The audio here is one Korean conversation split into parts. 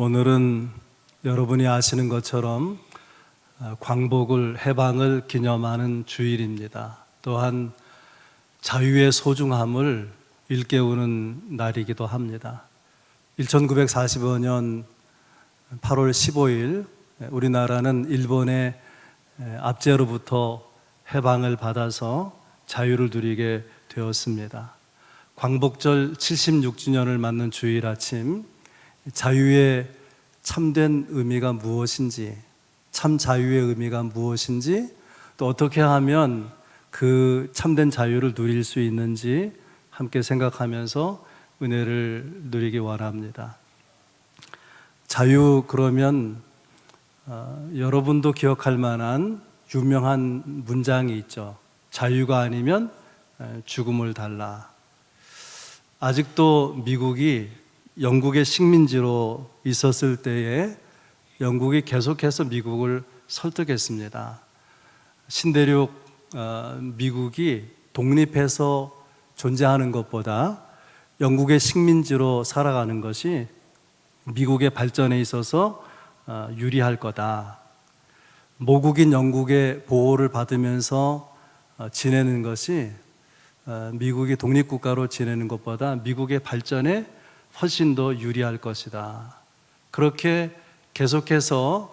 오늘은 여러분이 아시는 것처럼 광복을 해방을 기념하는 주일입니다. 또한 자유의 소중함을 일깨우는 날이기도 합니다. 1945년 8월 15일 우리나라는 일본의 압제로부터 해방을 받아서 자유를 누리게 되었습니다. 광복절 76주년을 맞는 주일 아침, 자유의 참된 의미가 무엇인지, 참 자유의 의미가 무엇인지, 또 어떻게 하면 그 참된 자유를 누릴 수 있는지 함께 생각하면서 은혜를 누리기 원합니다. 자유 그러면 여러분도 기억할 만한 유명한 문장이 있죠. 자유가 아니면 죽음을 달라. 아직도 미국이 영국의 식민지로 있었을 때에 영국이 계속해서 미국을 설득했습니다. 신대륙 미국이 독립해서 존재하는 것보다 영국의 식민지로 살아가는 것이 미국의 발전에 있어서 유리할 거다. 모국인 영국의 보호를 받으면서 지내는 것이 미국이 독립국가로 지내는 것보다 미국의 발전에 훨씬 더 유리할 것이다. 그렇게 계속해서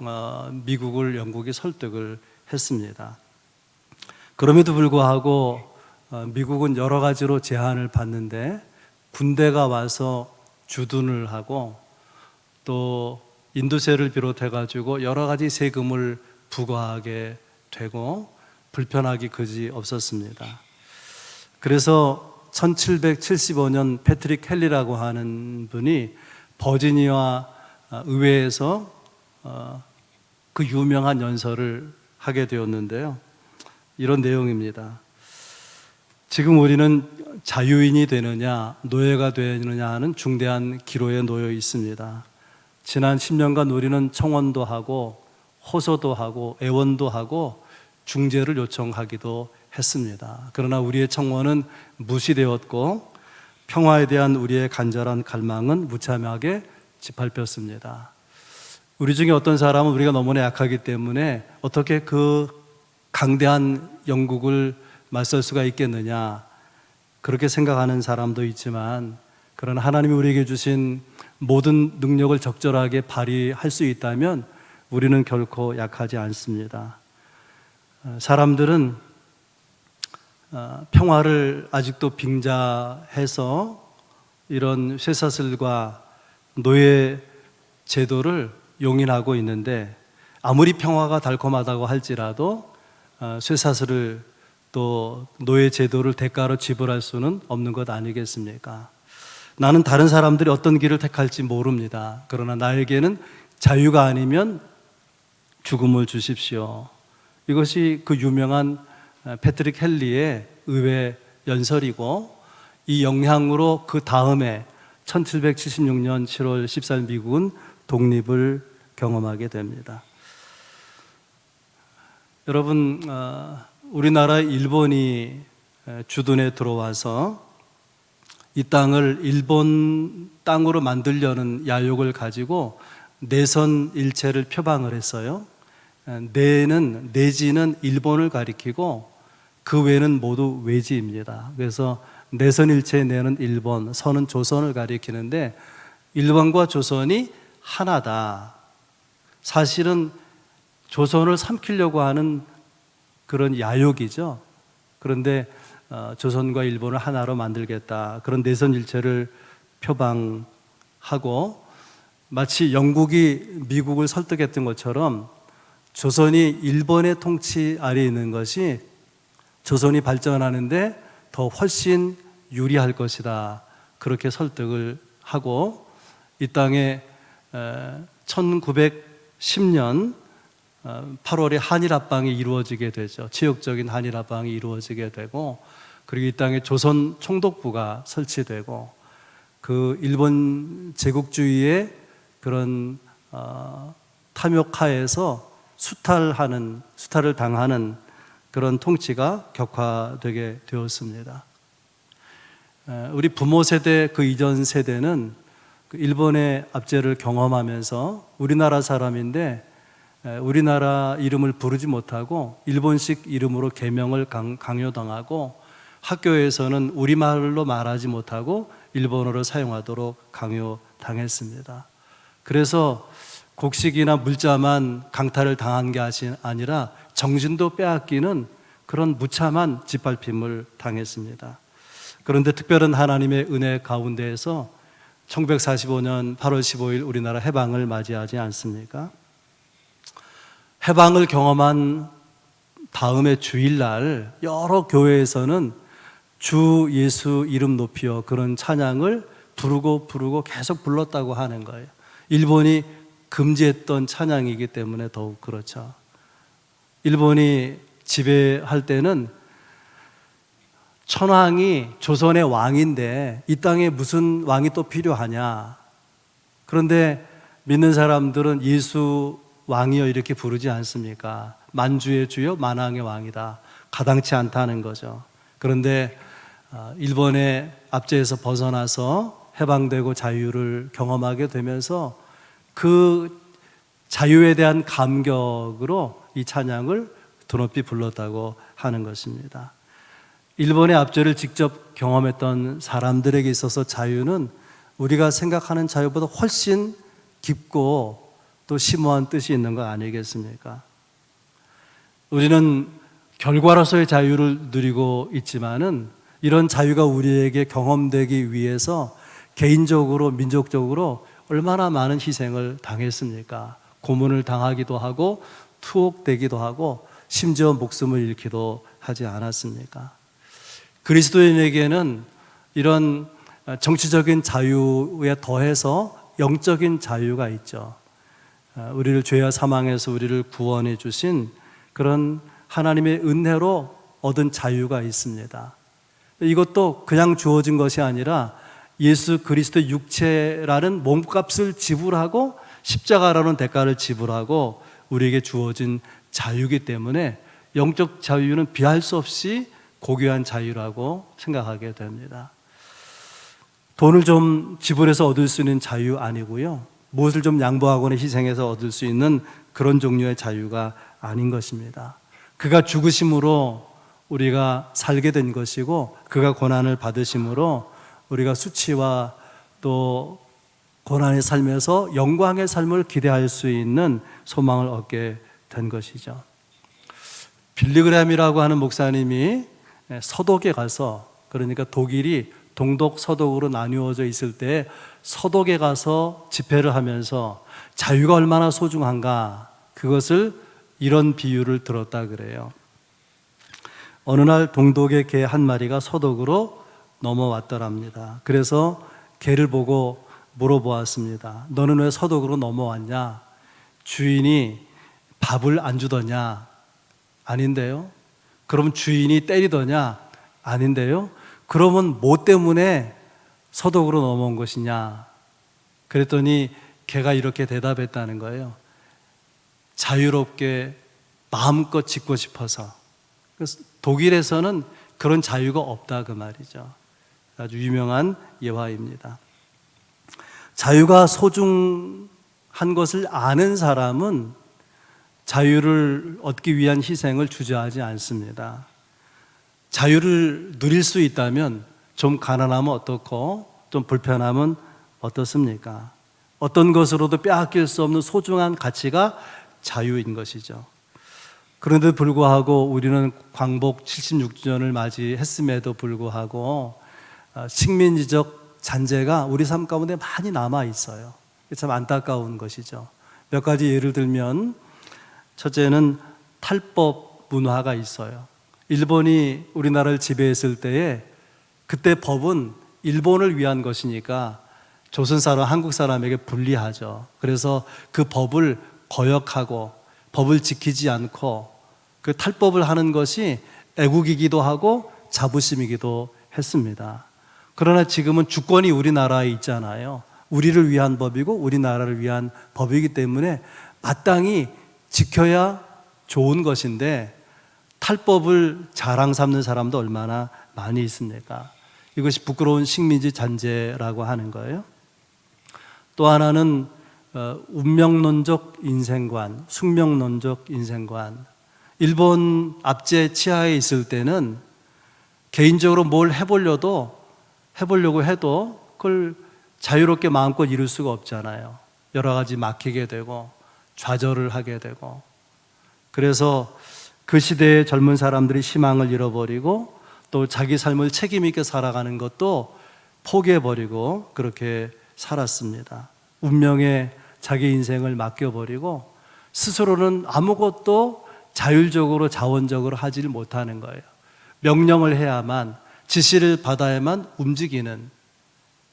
미국을 영국이 설득을 했습니다. 그럼에도 불구하고 미국은 여러 가지로 제한을 받는데 군대가 와서 주둔을 하고 또 인도세를 비롯해 가지고 여러 가지 세금을 부과하게 되고 불편하기 그지 없었습니다. 그래서 1775년 패트릭 헨리라고 하는 분이 버지니아 의회에서 그 유명한 연설을 하게 되었는데요. 이런 내용입니다. 지금 우리는 자유인이 되느냐 노예가 되느냐 하는 중대한 기로에 놓여 있습니다. 지난 10년간 우리는 청원도 하고 호소도 하고 애원도 하고 중재를 요청하기도 했습니다. 그러나 우리의 청원은 무시되었고 평화에 대한 우리의 간절한 갈망은 무참하게 짓밟혔습니다. 우리 중에 어떤 사람은 우리가 너무나 약하기 때문에 어떻게 그 강대한 영국을 맞설 수가 있겠느냐 그렇게 생각하는 사람도 있지만, 그러나 하나님이 우리에게 주신 모든 능력을 적절하게 발휘할 수 있다면 우리는 결코 약하지 않습니다. 사람들은 평화를 아직도 빙자해서 이런 쇠사슬과 노예 제도를 용인하고 있는데, 아무리 평화가 달콤하다고 할지라도 쇠사슬을 또 노예 제도를 대가로 지불할 수는 없는 것 아니겠습니까? 나는 다른 사람들이 어떤 길을 택할지 모릅니다. 그러나 나에게는 자유가 아니면 죽음을 주십시오. 이것이 그 유명한 패트릭 헨리의 의회 연설이고, 이 영향으로 그 다음에 1776년 7월 14일 미국은 독립을 경험하게 됩니다. 여러분, 우리나라 일본이 주둔에 들어와서 이 땅을 일본 땅으로 만들려는 야욕을 가지고 내선 일체를 표방을 했어요. 내지는 일본을 가리키고 그 외는 모두 외지입니다. 그래서 내선일체의 내는 일본, 선은 조선을 가리키는데 일본과 조선이 하나다. 사실은 조선을 삼키려고 하는 그런 야욕이죠. 그런데 조선과 일본을 하나로 만들겠다, 그런 내선일체를 표방하고, 마치 영국이 미국을 설득했던 것처럼 조선이 일본의 통치 아래에 있는 것이 조선이 발전하는데 더 훨씬 유리할 것이다, 그렇게 설득을 하고, 이 땅에 1910년 8월에 한일합방이 이루어지게 되죠. 지역적인 한일합방이 이루어지게 되고, 그리고 이 땅에 조선 총독부가 설치되고, 그 일본 제국주의의 그런 탐욕하에서 수탈을 당하는 그런 통치가 격화되게 되었습니다. 우리 부모 세대, 그 이전 세대는 일본의 압제를 경험하면서 우리나라 사람인데 우리나라 이름을 부르지 못하고 일본식 이름으로 계명을 강요당하고 학교에서는 우리말로 말하지 못하고 일본어를 사용하도록 강요당했습니다. 그래서 곡식이나 물자만 강탈을 당한 게 아니라 정신도 빼앗기는 그런 무참한 짓밟힘을 당했습니다. 그런데 특별한 하나님의 은혜 가운데에서 1945년 8월 15일 우리나라 해방을 맞이하지 않습니까? 해방을 경험한 다음의 주일날 여러 교회에서는 주 예수 이름 높이어 그런 찬양을 부르고 계속 불렀다고 하는 거예요. 일본이 금지했던 찬양이기 때문에 더욱 그렇죠. 일본이 지배할 때는 천황이 조선의 왕인데 이 땅에 무슨 왕이 또 필요하냐. 그런데 믿는 사람들은 예수 왕이여 이렇게 부르지 않습니까? 만주의 주여 만왕의 왕이다. 가당치 않다는 거죠. 그런데 일본의 압제에서 벗어나서 해방되고 자유를 경험하게 되면서 그 자유에 대한 감격으로 이 찬양을 드높이 불렀다고 하는 것입니다. 일본의 압제를 직접 경험했던 사람들에게 있어서 자유는 우리가 생각하는 자유보다 훨씬 깊고 또 심오한 뜻이 있는 거 아니겠습니까? 우리는 결과로서의 자유를 누리고 있지만은 이런 자유가 우리에게 경험되기 위해서 개인적으로 민족적으로 얼마나 많은 희생을 당했습니까? 고문을 당하기도 하고 투옥되기도 하고 심지어 목숨을 잃기도 하지 않았습니까? 그리스도인에게는 이런 정치적인 자유에 더해서 영적인 자유가 있죠. 우리를 죄와 사망에서 우리를 구원해 주신 그런 하나님의 은혜로 얻은 자유가 있습니다. 이것도 그냥 주어진 것이 아니라 예수 그리스도의 육체라는 몸값을 지불하고 십자가라는 대가를 지불하고 우리에게 주어진 자유이기 때문에 영적 자유는 비할 수 없이 고귀한 자유라고 생각하게 됩니다. 돈을 좀 지불해서 얻을 수 있는 자유 아니고요. 무엇을 좀 양보하거나 희생해서 얻을 수 있는 그런 종류의 자유가 아닌 것입니다. 그가 죽으심으로 우리가 살게 된 것이고 그가 고난을 받으심으로 우리가 수치와 또 고난의 삶에서 영광의 삶을 기대할 수 있는 소망을 얻게 된 것이죠. 빌리그램이라고 하는 목사님이 서독에 가서, 그러니까 독일이 동독, 서독으로 나누어져 있을 때 서독에 가서 집회를 하면서 자유가 얼마나 소중한가, 그것을 이런 비유를 들었다 그래요. 어느 날 동독의 개 한 마리가 서독으로 넘어왔더랍니다. 그래서 개를 보고 물어보았습니다. 너는 왜 서독으로 넘어왔냐? 주인이 밥을 안 주더냐? 아닌데요. 그럼 주인이 때리더냐? 아닌데요. 그러면 뭐 때문에 서독으로 넘어온 것이냐? 그랬더니 개가 이렇게 대답했다는 거예요. 자유롭게 마음껏 짓고 싶어서. 그래서 독일에서는 그런 자유가 없다 그 말이죠. 아주 유명한 예화입니다. 자유가 소중한 것을 아는 사람은 자유를 얻기 위한 희생을 주저하지 않습니다. 자유를 누릴 수 있다면 좀 가난하면 어떻고 좀 불편하면 어떻습니까? 어떤 것으로도 빼앗길 수 없는 소중한 가치가 자유인 것이죠. 그런데도 불구하고 우리는 광복 76주년을 맞이했음에도 불구하고 식민지적 잔재가 우리 삶 가운데 많이 남아 있어요. 참 안타까운 것이죠. 몇 가지 예를 들면 첫째는 탈법 문화가 있어요. 일본이 우리나라를 지배했을 때에 그때 법은 일본을 위한 것이니까 조선 사람, 한국 사람에게 불리하죠. 그래서 그 법을 거역하고 법을 지키지 않고 그 탈법을 하는 것이 애국이기도 하고 자부심이기도 했습니다. 그러나 지금은 주권이 우리나라에 있잖아요. 우리를 위한 법이고 우리나라를 위한 법이기 때문에 마땅히 지켜야 좋은 것인데 탈법을 자랑 삼는 사람도 얼마나 많이 있습니까? 이것이 부끄러운 식민지 잔재라고 하는 거예요. 또 하나는 운명론적 인생관, 숙명론적 인생관. 일본 압제 치하에 있을 때는 개인적으로 뭘 해보려고 해도 그걸 자유롭게 마음껏 이룰 수가 없잖아요. 여러 가지 막히게 되고 좌절을 하게 되고, 그래서 그 시대의 젊은 사람들이 희망을 잃어버리고 또 자기 삶을 책임 있게 살아가는 것도 포기해버리고 그렇게 살았습니다. 운명에 자기 인생을 맡겨버리고 스스로는 아무것도 자율적으로 자원적으로 하지를 못하는 거예요. 명령을 해야만, 지시를 받아야만 움직이는,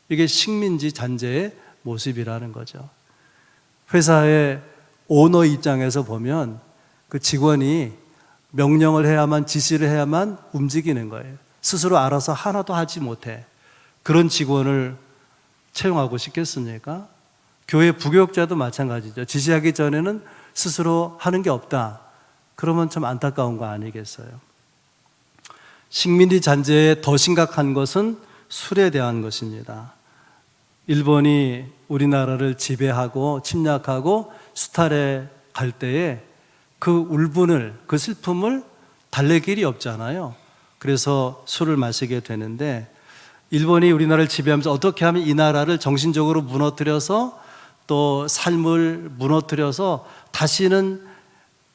이게 식민지 잔재의 모습이라는 거죠. 회사의 오너 입장에서 보면 그 직원이 명령을 해야만, 지시를 해야만 움직이는 거예요. 스스로 알아서 하나도 하지 못해. 그런 직원을 채용하고 싶겠습니까? 교회 부교육자도 마찬가지죠. 지시하기 전에는 스스로 하는 게 없다. 그러면 참 안타까운 거 아니겠어요? 식민지 잔재에 더 심각한 것은 술에 대한 것입니다. 일본이 우리나라를 지배하고 침략하고 수탈해 갈 때에 그 울분을, 그 슬픔을 달랠 길이 없잖아요. 그래서 술을 마시게 되는데, 일본이 우리나라를 지배하면서 어떻게 하면 이 나라를 정신적으로 무너뜨려서 또 삶을 무너뜨려서 다시는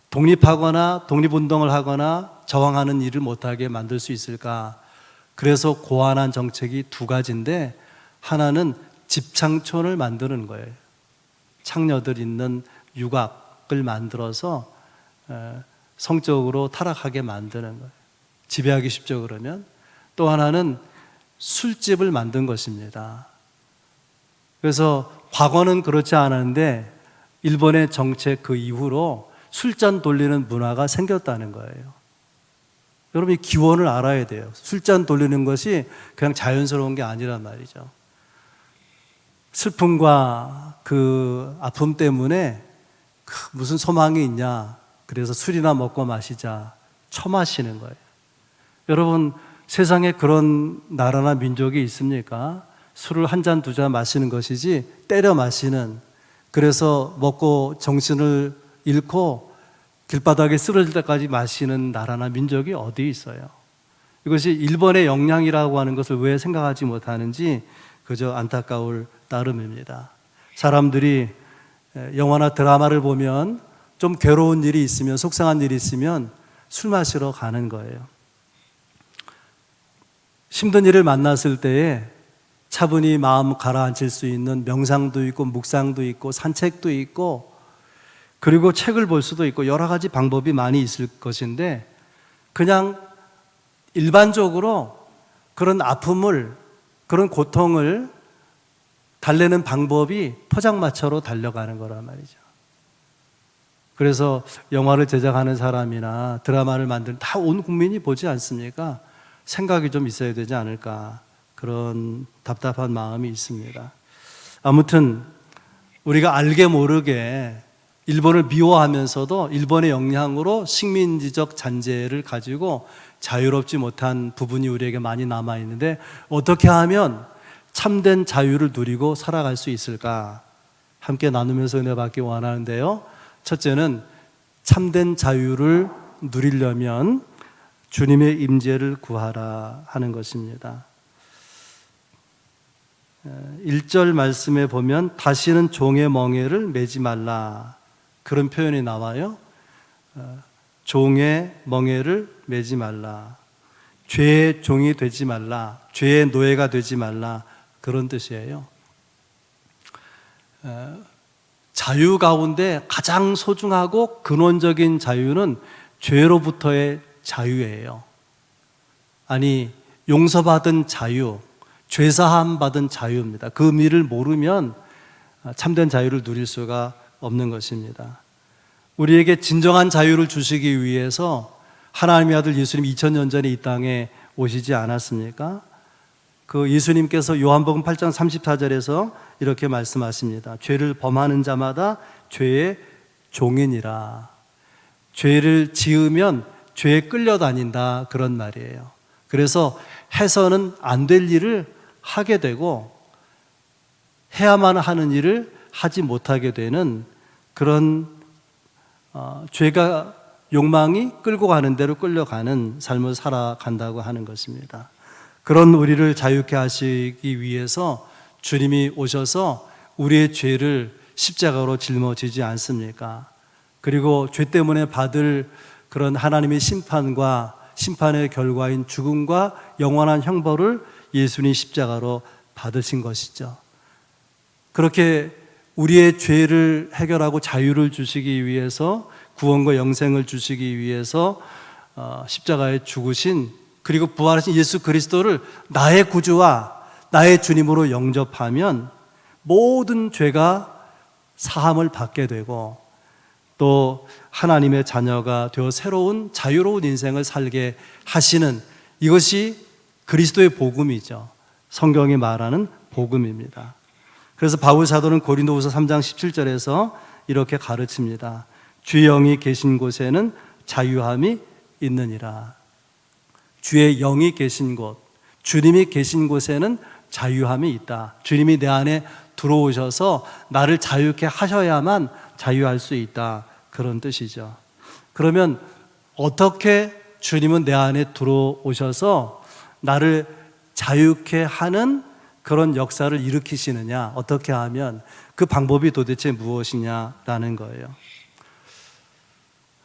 독립하거나 독립운동을 하거나 저항하는 일을 못하게 만들 수 있을까? 그래서 고안한 정책이 두 가지인데, 하나는 집창촌을 만드는 거예요. 창녀들 있는 유곽을 만들어서 성적으로 타락하게 만드는 거예요. 지배하기 쉽죠, 그러면. 또 하나는 술집을 만든 것입니다. 그래서 과거는 그렇지 않았는데 일본의 정책 그 이후로 술잔 돌리는 문화가 생겼다는 거예요. 여러분, 이 기원을 알아야 돼요. 술잔 돌리는 것이 그냥 자연스러운 게 아니란 말이죠. 슬픔과 그 아픔 때문에 무슨 소망이 있냐, 그래서 술이나 먹고 마시자, 처마시는 거예요. 여러분, 세상에 그런 나라나 민족이 있습니까? 술을 한 잔, 두 잔 마시는 것이지 때려 마시는, 그래서 먹고 정신을 잃고 길바닥에 쓰러질 때까지 마시는 나라나 민족이 어디 있어요? 이것이 일본의 역량이라고 하는 것을 왜 생각하지 못하는지 그저 안타까울 따름입니다. 사람들이 영화나 드라마를 보면 좀 괴로운 일이 있으면, 속상한 일이 있으면 술 마시러 가는 거예요. 힘든 일을 만났을 때에 차분히 마음 가라앉힐 수 있는 명상도 있고 묵상도 있고 산책도 있고, 그리고 책을 볼 수도 있고 여러 가지 방법이 많이 있을 것인데, 그냥 일반적으로 그런 아픔을, 그런 고통을 달래는 방법이 포장마차로 달려가는 거란 말이죠. 그래서 영화를 제작하는 사람이나 드라마를 만드는 다 온 국민이 보지 않습니까? 생각이 좀 있어야 되지 않을까, 그런 답답한 마음이 있습니다. 아무튼 우리가 알게 모르게 일본을 미워하면서도 일본의 영향으로 식민지적 잔재를 가지고 자유롭지 못한 부분이 우리에게 많이 남아있는데, 어떻게 하면 참된 자유를 누리고 살아갈 수 있을까? 함께 나누면서 은혜 받기 원하는데요. 첫째는 참된 자유를 누리려면 주님의 임재를 구하라 하는 것입니다. 1절 말씀에 보면 다시는 종의 멍에를 매지 말라, 그런 표현이 나와요. 종의 멍에를 매지 말라, 죄의 종이 되지 말라, 죄의 노예가 되지 말라, 그런 뜻이에요. 자유 가운데 가장 소중하고 근원적인 자유는 죄로부터의 자유예요. 아니, 용서받은 자유, 죄사함 받은 자유입니다. 그 의미를 모르면 참된 자유를 누릴 수가 없는 것입니다. 우리에게 진정한 자유를 주시기 위해서 하나님의 아들 예수님 2000년 전에 이 땅에 오시지 않았습니까? 그 예수님께서 요한복음 8장 34절에서 이렇게 말씀하십니다. 죄를 범하는 자마다 죄의 종이니라. 죄를 지으면 죄에 끌려다닌다, 그런 말이에요. 그래서 해서는 안 될 일을 하게 되고 해야만 하는 일을 하지 못하게 되는 그런 죄가 욕망이 끌고 가는 대로 끌려가는 삶을 살아간다고 하는 것입니다. 그런 우리를 자유케 하시기 위해서 주님이 오셔서 우리의 죄를 십자가로 짊어지지 않습니까? 그리고 죄 때문에 받을 그런 하나님의 심판과 심판의 결과인 죽음과 영원한 형벌을 예수님 십자가로 받으신 것이죠. 그렇게 우리의 죄를 해결하고 자유를 주시기 위해서, 구원과 영생을 주시기 위해서 십자가에 죽으신, 그리고 부활하신 예수 그리스도를 나의 구주와 나의 주님으로 영접하면 모든 죄가 사함을 받게 되고 또 하나님의 자녀가 되어 새로운 자유로운 인생을 살게 하시는, 이것이 그리스도의 복음이죠. 성경이 말하는 복음입니다. 그래서 바울 사도는 고린도후서 3장 17절에서 이렇게 가르칩니다. 주의 영이 계신 곳에는 자유함이 있느니라. 주의 영이 계신 곳, 주님이 계신 곳에는 자유함이 있다. 주님이 내 안에 들어오셔서 나를 자유케 하셔야만 자유할 수 있다. 그런 뜻이죠. 그러면 어떻게 주님은 내 안에 들어오셔서 나를 자유케 하는 그런 역사를 일으키시느냐, 어떻게 하면 그 방법이 도대체 무엇이냐라는 거예요.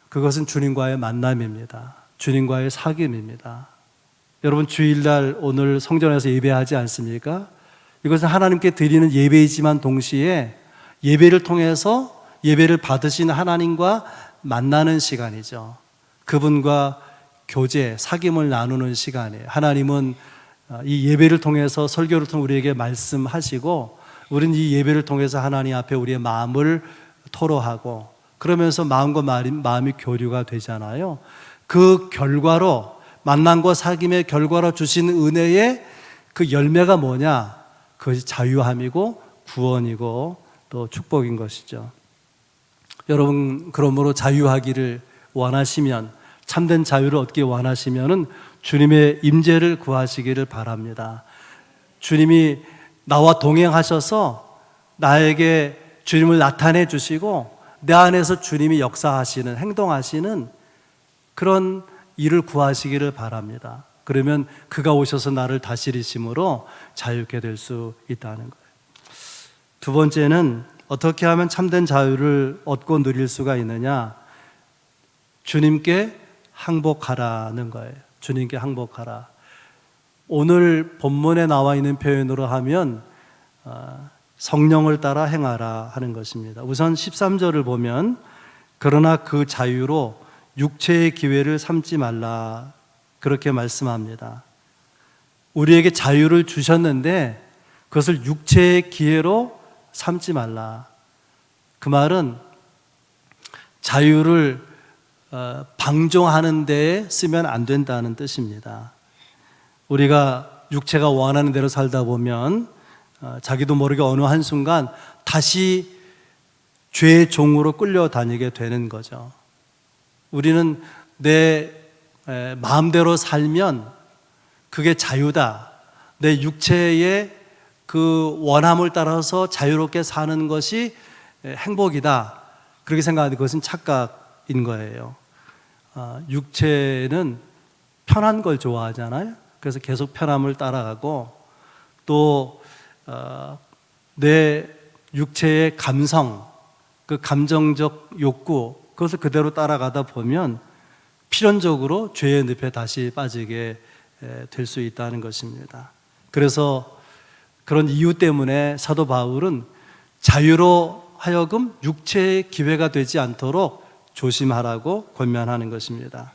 그것은 주님과의 만남입니다. 주님과의 사귐입니다. 여러분, 주일날 오늘 성전에서 예배하지 않습니까? 이것은 하나님께 드리는 예배이지만 동시에 예배를 통해서 예배를 받으신 하나님과 만나는 시간이죠. 그분과 교제, 사귐을 나누는 시간이에요. 하나님은 이 예배를 통해서, 설교를 통해 우리에게 말씀하시고, 우리는 이 예배를 통해서 하나님 앞에 우리의 마음을 토로하고, 그러면서 마음과 마음이 교류가 되잖아요. 그 결과로, 만남과 사귐의 결과로 주신 은혜의 그 열매가 뭐냐? 그것이 자유함이고 구원이고 또 축복인 것이죠. 여러분, 그러므로 자유하기를 원하시면, 참된 자유를 얻기 원하시면은 주님의 임재를 구하시기를 바랍니다. 주님이 나와 동행하셔서 나에게 주님을 나타내 주시고 내 안에서 주님이 역사하시는, 행동하시는 그런 일을 구하시기를 바랍니다. 그러면 그가 오셔서 나를 다스리심으로 자유케 될 수 있다는 거예요. 두 번째는 어떻게 하면 참된 자유를 얻고 누릴 수가 있느냐? 주님께 항복하라는 거예요. 주님께 항복하라. 오늘 본문에 나와 있는 표현으로 하면 성령을 따라 행하라 하는 것입니다. 우선 13절을 보면 그러나 그 자유로 육체의 기회를 삼지 말라, 그렇게 말씀합니다. 우리에게 자유를 주셨는데 그것을 육체의 기회로 삼지 말라. 그 말은 자유를 방종하는 데에 쓰면 안 된다는 뜻입니다. 우리가 육체가 원하는 대로 살다 보면 자기도 모르게 어느 한순간 다시 죄의 종으로 끌려다니게 되는 거죠. 우리는 내 마음대로 살면 그게 자유다, 내 육체의 그 원함을 따라서 자유롭게 사는 것이 행복이다, 그렇게 생각하는 것은 착각인 거예요. 육체는 편한 걸 좋아하잖아요. 그래서 계속 편함을 따라가고 또 내 육체의 감성, 그 감정적 욕구, 그것을 그대로 따라가다 보면 필연적으로 죄의 늪에 다시 빠지게 될 수 있다는 것입니다. 그래서 그런 이유 때문에 사도 바울은 자유로 하여금 육체의 기회가 되지 않도록 조심하라고 권면하는 것입니다.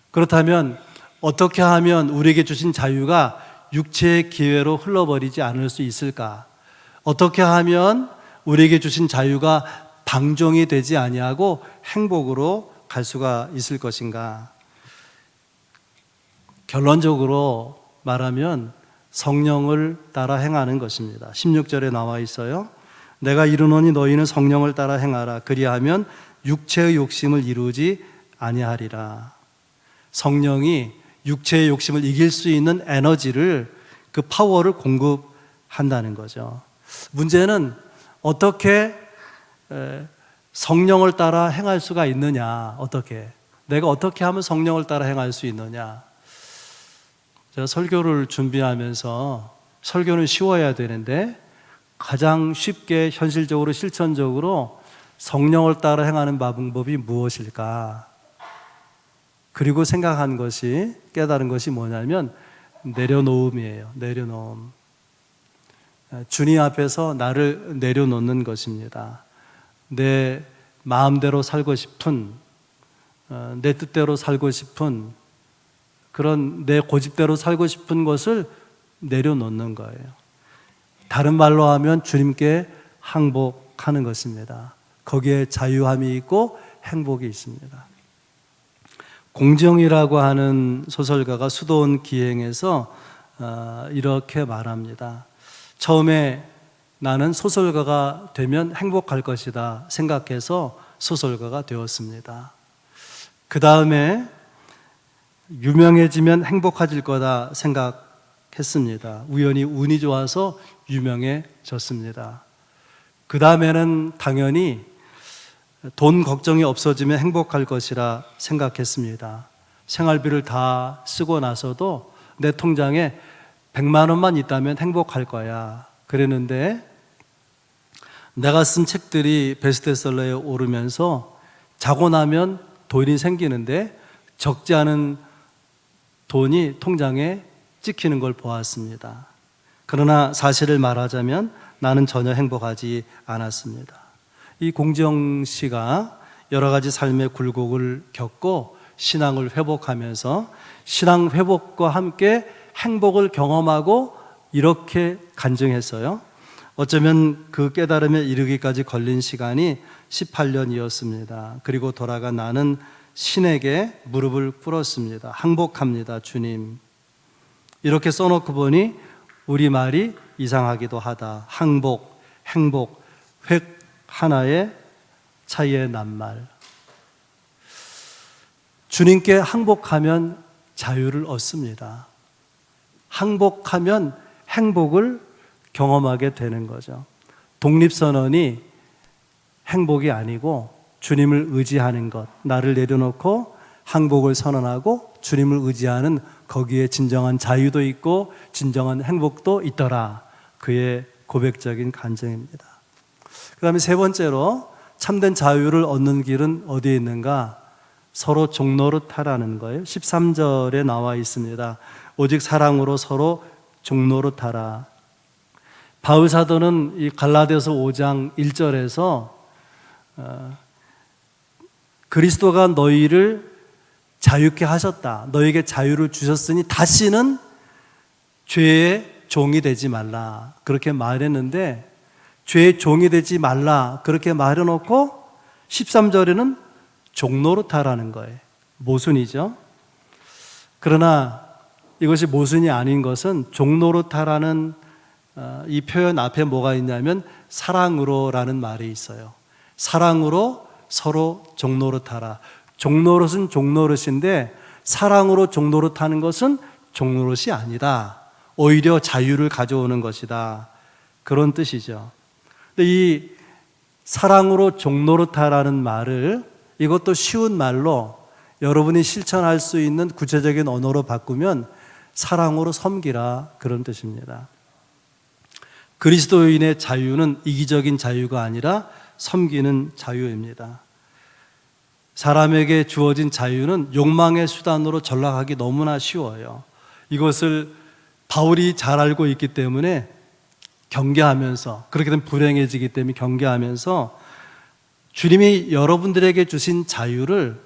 그렇다면 어떻게 하면 우리에게 주신 자유가 육체의 기회로 흘러버리지 않을 수 있을까? 어떻게 하면 우리에게 주신 자유가 방종이 되지 아니하고 행복으로 갈 수가 있을 것인가? 결론적으로 말하면 성령을 따라 행하는 것입니다. 16절에 나와 있어요. 내가 이르노니 너희는 성령을 따라 행하라. 그리하면 육체의 욕심을 이루지 아니하리라. 성령이 육체의 욕심을 이길 수 있는 에너지를, 그 파워를 공급한다는 거죠. 문제는 어떻게 성령을 따라 행할 수가 있느냐, 내가 어떻게 하면 성령을 따라 행할 수 있느냐. 제가 설교를 준비하면서 설교는 쉬워야 되는데 가장 쉽게 현실적으로 실천적으로 성령을 따라 행하는 방법이 무엇일까? 그리고 생각한 것이, 깨달은 것이 뭐냐면 내려놓음이에요. 내려놓음. 주님 앞에서 나를 내려놓는 것입니다. 내 마음대로 살고 싶은, 내 뜻대로 살고 싶은, 그런 내 고집대로 살고 싶은 것을 내려놓는 거예요. 다른 말로 하면 주님께 항복하는 것입니다. 거기에 자유함이 있고 행복이 있습니다. 공정이라고 하는 소설가가 수도원 기행에서 이렇게 말합니다. 처음에 나는 소설가가 되면 행복할 것이다 생각해서 소설가가 되었습니다. 그 다음에 유명해지면 행복해질 거다 생각했습니다. 우연히 운이 좋아서 유명해졌습니다. 그 다음에는 당연히 돈 걱정이 없어지면 행복할 것이라 생각했습니다. 생활비를 다 쓰고 나서도 내 통장에 100만 원만 있다면 행복할 거야 그랬는데, 내가 쓴 책들이 베스트셀러에 오르면서 자고 나면 돈이 생기는데 적지 않은 돈이 통장에 찍히는 걸 보았습니다. 그러나 사실을 말하자면 나는 전혀 행복하지 않았습니다. 이 공정 씨가 여러 가지 삶의 굴곡을 겪고 신앙을 회복하면서 신앙 회복과 함께 행복을 경험하고 이렇게 간증했어요. 어쩌면 그 깨달음에 이르기까지 걸린 시간이 18년이었습니다. 그리고 돌아가 나는 신에게 무릎을 꿇었습니다. 항복합니다, 주님. 이렇게 써놓고 보니 우리말이 이상하기도 하다. 항복, 행복, 획 하나의 차이의 낱말. 주님께 항복하면 자유를 얻습니다. 항복하면 행복을 경험하게 되는 거죠. 독립선언이 행복이 아니고 주님을 의지하는 것, 나를 내려놓고 항복을 선언하고 주님을 의지하는, 거기에 진정한 자유도 있고 진정한 행복도 있더라. 그의 고백적인 간증입니다. 그 다음에 세 번째로 참된 자유를 얻는 길은 어디에 있는가? 서로 종노릇하라는 거예요. 13절에 나와 있습니다. 오직 사랑으로 서로 종노릇하라. 바울 사도는 이 갈라디아서 5장 1절에서 그리스도가 너희를 자유케 하셨다. 너에게 자유를 주셨으니 다시는 죄의 종이 되지 말라. 그렇게 말했는데, 죄의 종이 되지 말라 그렇게 말해놓고 13절에는 종노릇하라는 거예요. 모순이죠. 그러나 이것이 모순이 아닌 것은, 종노릇하라는 이 표현 앞에 뭐가 있냐면 사랑으로라는 말이 있어요. 사랑으로 서로 종노릇하라. 종노릇은 종노릇인데 사랑으로 종노릇하는 것은 종노릇이 아니다. 오히려 자유를 가져오는 것이다. 그런 뜻이죠. 근데 이 사랑으로 종노릇하라는 말을, 이것도 쉬운 말로 여러분이 실천할 수 있는 구체적인 언어로 바꾸면 사랑으로 섬기라, 그런 뜻입니다. 그리스도인의 자유는 이기적인 자유가 아니라 섬기는 자유입니다. 사람에게 주어진 자유는 욕망의 수단으로 전락하기 너무나 쉬워요. 이것을 바울이 잘 알고 있기 때문에 경계하면서, 그렇게 되면 불행해지기 때문에 경계하면서 주님이 여러분들에게 주신 자유를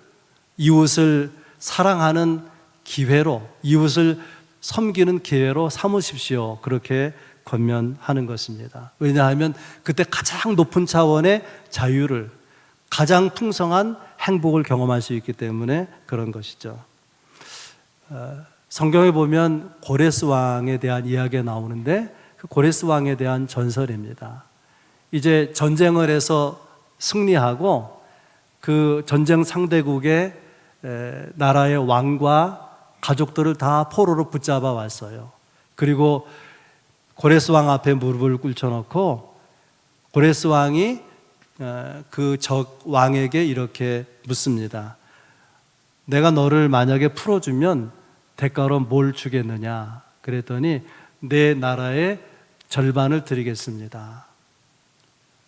이웃을 사랑하는 기회로, 이웃을 섬기는 기회로 삼으십시오. 그렇게 권면하는 것입니다. 왜냐하면 그때 가장 높은 차원의 자유를, 가장 풍성한 행복을 경험할 수 있기 때문에 그런 것이죠. 성경에 보면 고레스 왕에 대한 이야기가 나오는데, 그 고레스 왕에 대한 전설입니다. 이제 전쟁을 해서 승리하고 그 전쟁 상대국의 나라의 왕과 가족들을 다 포로로 붙잡아 왔어요. 그리고 고레스 왕 앞에 무릎을 꿇혀놓고 고레스 왕이 그 적 왕에게 이렇게 묻습니다. 내가 너를 만약에 풀어주면 대가로 뭘 주겠느냐? 그랬더니 내 나라의 절반을 드리겠습니다.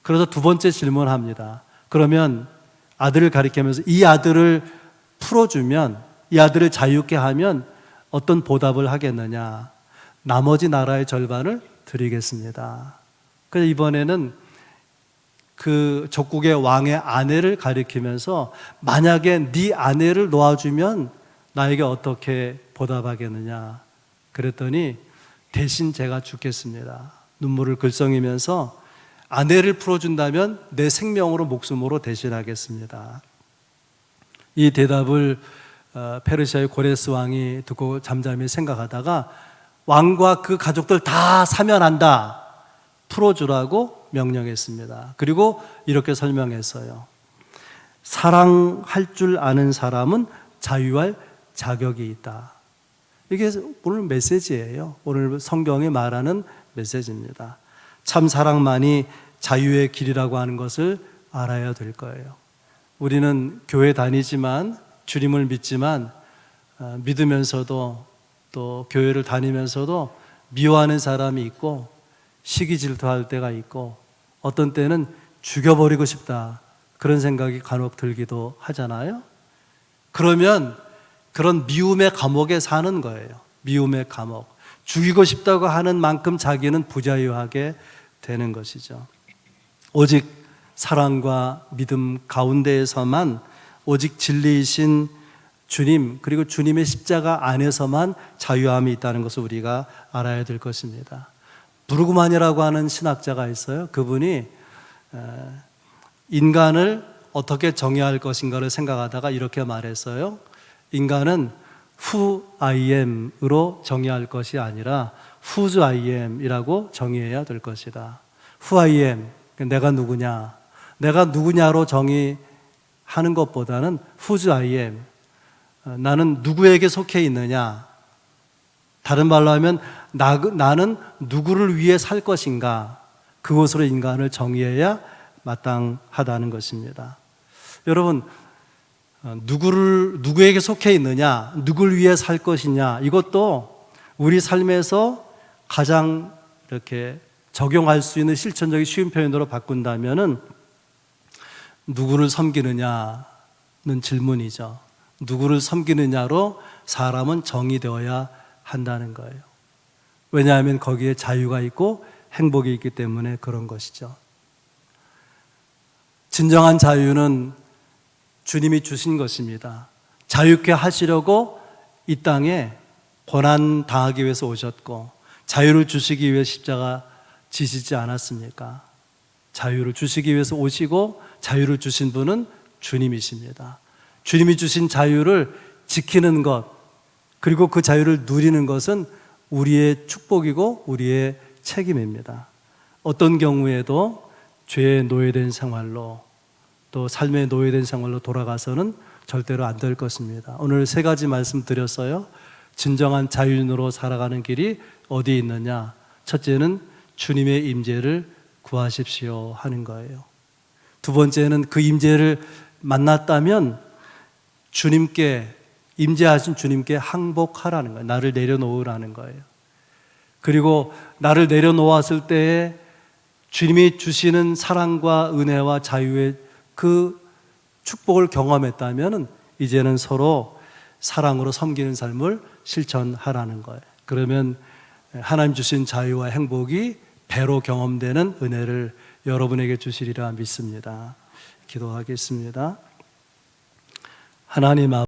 그래서 두 번째 질문합니다. 그러면 아들을 가리키면서 이 아들을 풀어주면, 이 아들을 자유케 하면 어떤 보답을 하겠느냐? 나머지 나라의 절반을 드리겠습니다. 그래서 이번에는 그 적국의 왕의 아내를 가리키면서 만약에 네 아내를 놓아주면 나에게 어떻게 보답하겠느냐? 그랬더니 대신 제가 죽겠습니다. 눈물을 글썽이면서 아내를 풀어준다면 내 생명으로 목숨으로 대신하겠습니다. 이 대답을 페르시아의 고레스 왕이 듣고 잠잠히 생각하다가 왕과 그 가족들 다 사면한다, 풀어주라고 명령했습니다. 그리고 이렇게 설명했어요. 사랑할 줄 아는 사람은 자유할 자격이 있다. 이게 오늘 메시지예요. 오늘 성경이 말하는 메시지입니다. 참 사랑만이 자유의 길이라고 하는 것을 알아야 될 거예요. 우리는 교회 다니지만, 주님을 믿지만, 믿으면서도 또 교회를 다니면서도 미워하는 사람이 있고 시기 질투할 때가 있고 어떤 때는 죽여버리고 싶다, 그런 생각이 간혹 들기도 하잖아요. 그러면 그런 미움의 감옥에 사는 거예요. 미움의 감옥. 죽이고 싶다고 하는 만큼 자기는 부자유하게 되는 것이죠. 오직 사랑과 믿음 가운데에서만, 오직 진리이신 주님, 그리고 주님의 십자가 안에서만 자유함이 있다는 것을 우리가 알아야 될 것입니다. 브루그만이라고 하는 신학자가 있어요. 그분이 인간을 어떻게 정의할 것인가를 생각하다가 이렇게 말했어요. 인간은 who I am으로 정의할 것이 아니라 whose I am이라고 정의해야 될 것이다. who I am, 내가 누구냐, 내가 누구냐로 정의하는 것보다는 whose I am, 나는 누구에게 속해 있느냐, 다른 말로 하면 나는 누구를 위해 살 것인가, 그것으로 인간을 정의해야 마땅하다는 것입니다. 여러분, 누구에게 속해 있느냐, 누구를 위해 살 것이냐, 이것도 우리 삶에서 가장 이렇게 적용할 수 있는 실천적인 쉬운 표현으로 바꾼다면은 누구를 섬기느냐는 질문이죠. 누구를 섬기느냐로 사람은 정의되어야 한다는 거예요. 왜냐하면 거기에 자유가 있고 행복이 있기 때문에 그런 것이죠. 진정한 자유는 주님이 주신 것입니다. 자유케 하시려고 이 땅에 고난 당하기 위해서 오셨고 자유를 주시기 위해 십자가 지시지 않았습니까? 자유를 주시기 위해서 오시고 자유를 주신 분은 주님이십니다. 주님이 주신 자유를 지키는 것, 그리고 그 자유를 누리는 것은 우리의 축복이고 우리의 책임입니다. 어떤 경우에도 죄에 노예된 생활로, 또 삶에 노예된 생활로 돌아가서는 절대로 안 될 것입니다. 오늘 세 가지 말씀드렸어요. 진정한 자유인으로 살아가는 길이 어디에 있느냐? 첫째는 주님의 임재를 구하십시오 하는 거예요. 두 번째는 그 임재를 만났다면 주님께, 임재하신 주님께 항복하라는 거예요. 나를 내려놓으라는 거예요. 그리고 나를 내려놓았을 때에 주님이 주시는 사랑과 은혜와 자유의 그 축복을 경험했다면 이제는 서로 사랑으로 섬기는 삶을 실천하라는 거예요. 그러면 하나님 주신 자유와 행복이 배로 경험되는 은혜를 여러분에게 주시리라 믿습니다. 기도하겠습니다. 하나님